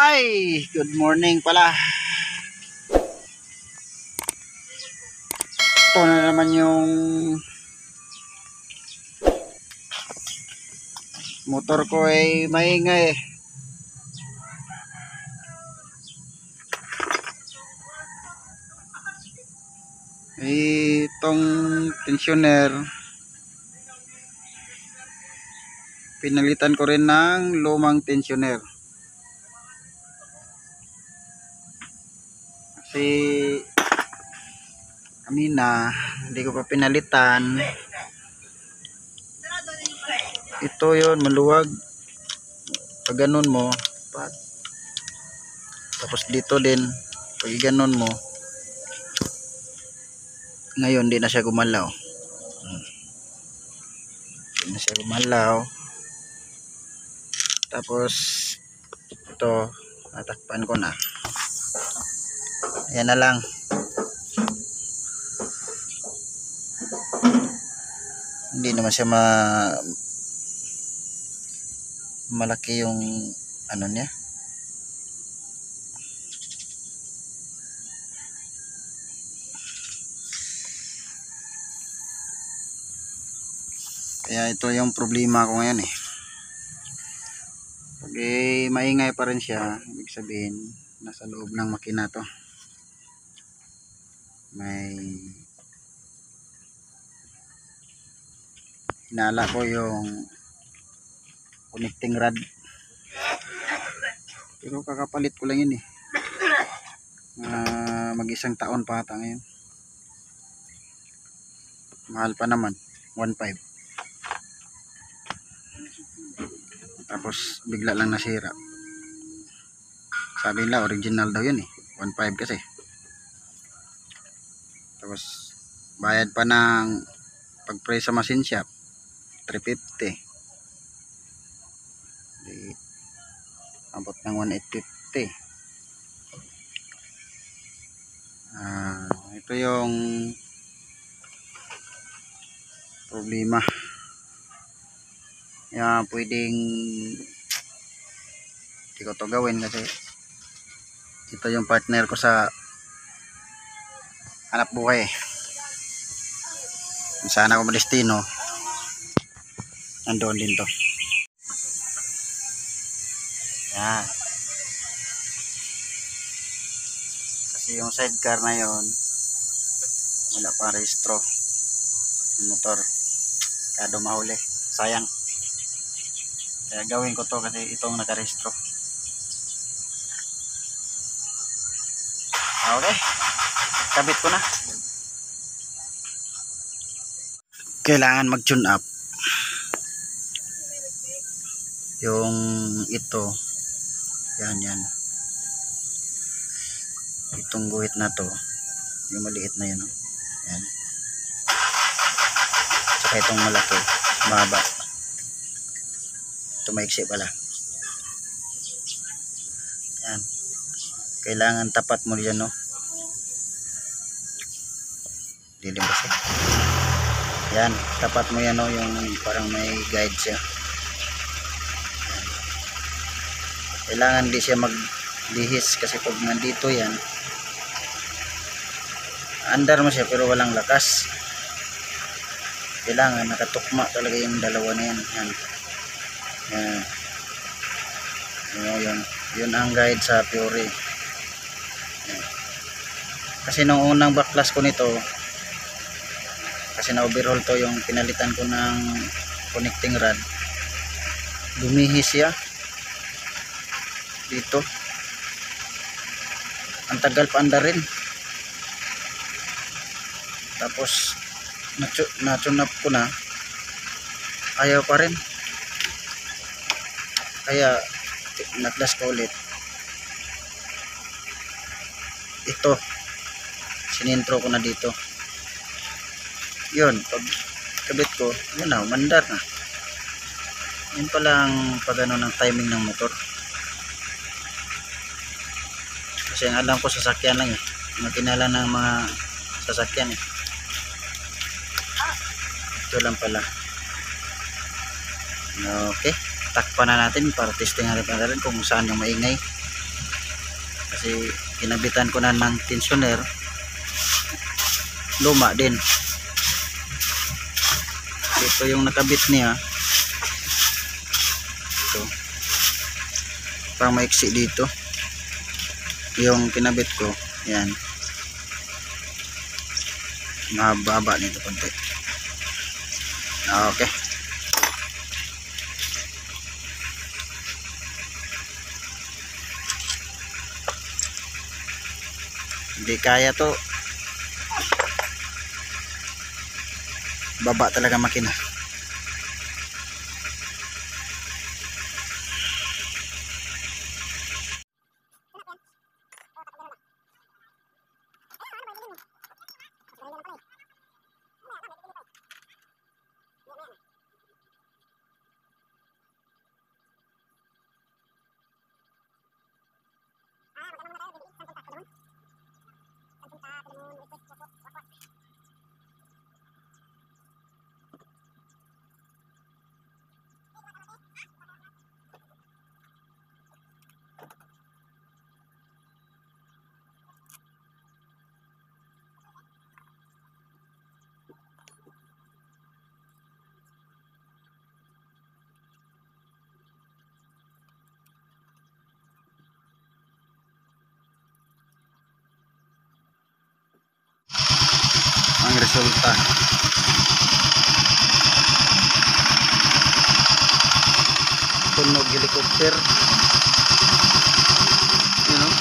Ay, good morning pala. Ito na naman yung motor ko ay maingay. Itong tensioner pinalitan ko rin ng lumang tensioner. Kasi kanina hindi ko pa pinalitan. Ito yon, maluwag. Pag ganun mo, tapos dito din pag ganun mo, ngayon di na siya gumalaw. Di na siya gumalaw. Tapos ito natakpan ko na. Ayan na lang. Hindi naman siya malaki yung ano niya. Kaya ito yung problema ko ngayon eh. Pag maingay pa rin siya, ibig sabihin nasa loob ng makina to. May hinala ko yung connecting rod. Pero kakapalit ko lang yun eh. Mag-isang taon pa ata ngayon. Mahal pa naman, 1.5. Tapos bigla lang nasira. Sabi nila original daw yun eh, 1.5 kasi. Tapos bayad pa ng pag-pray sa machine shop, 350. Di abot ng 1,850. Ito yung problema. Kaya pwedeng hindi ko to gawin kasi ito yung partner ko sa hanap buhay. Kung saan ako malistino, nandoon din to. Yan. Kasi yung sidecar na yon wala pa rehistro yung motor. Kado mahuli. Sayang. Kaya gawin ko to kasi itong nakarehistro. Okay. Kabit ko na. Kailangan mag-tune up. Yung ito. Yan. Itong guhit na to. Yung maliit na yun. Yan. Saka itong malaki. Mahaba. Ito maiksi pala. Yan. Kailangan tapat mo diyan, no? Dilim kasi. Yan, tapat mo yan, no? Yung parang may guide siya. Yan. Kailangan di siya maglihis kasi pag nandito yan, andar mo siya pero walang lakas. Kailangan nakatukma talaga yung dalawa na yan. Yan. Yun ang guide sa Fiore. Yan. Kasi nung unang backlas ko nito, kasi na overhaul to, yung pinalitan ko ng connecting rod, lumihis siya dito. Ang tagal pa andarin. Tapos na-tune up ko na, ayaw pa rin. Kaya naglas ko ulit. Ito sinintro ko na dito. Yun, pag kabit ko, yun na, mandar na. Yun pala ang pagano ng timing ng motor. Kasi ang alam ko sasakyan lang eh, makinala ng mga sasakyan eh. Ito lang pala. Okay, takpan na natin para testing natin kung saan yung maingay. kasi kinabitan ko na ng tensioner, luma din. Ito yung nakabit niya, ito parang maiksi dito yung kinabit ko, yan mahaba nito konti. Okay, hindi kaya to, baba talaga makina. Ang resulta, tunog helicopter, you know,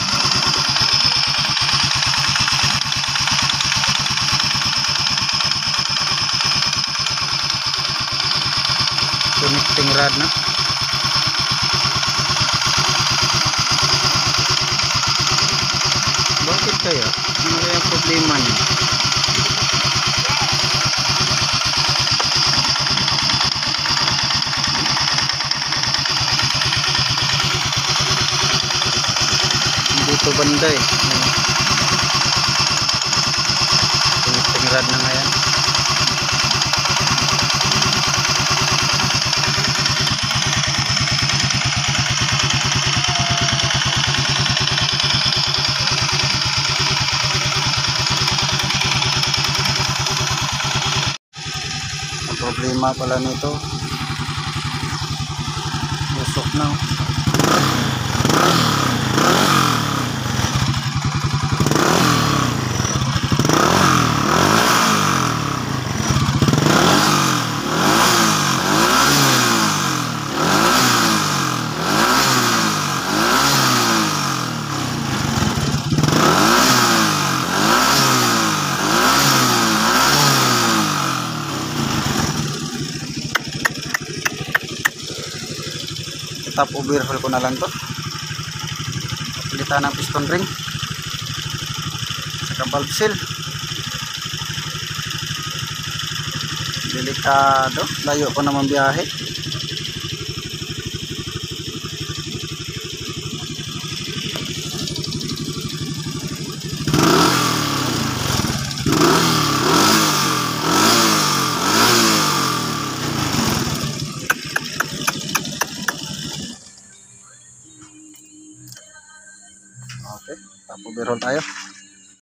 connecting rod na. Bakit kaya? Ano kaya problema niya? Dito banda eh. Connecting rod na nga yan. Ang problema pala nito, busok na. Top overhaul ko na lang to, palitan ng piston ring saka valve seal. Delikado, layo ko naman biyahe. Okay, top overhaul tayo.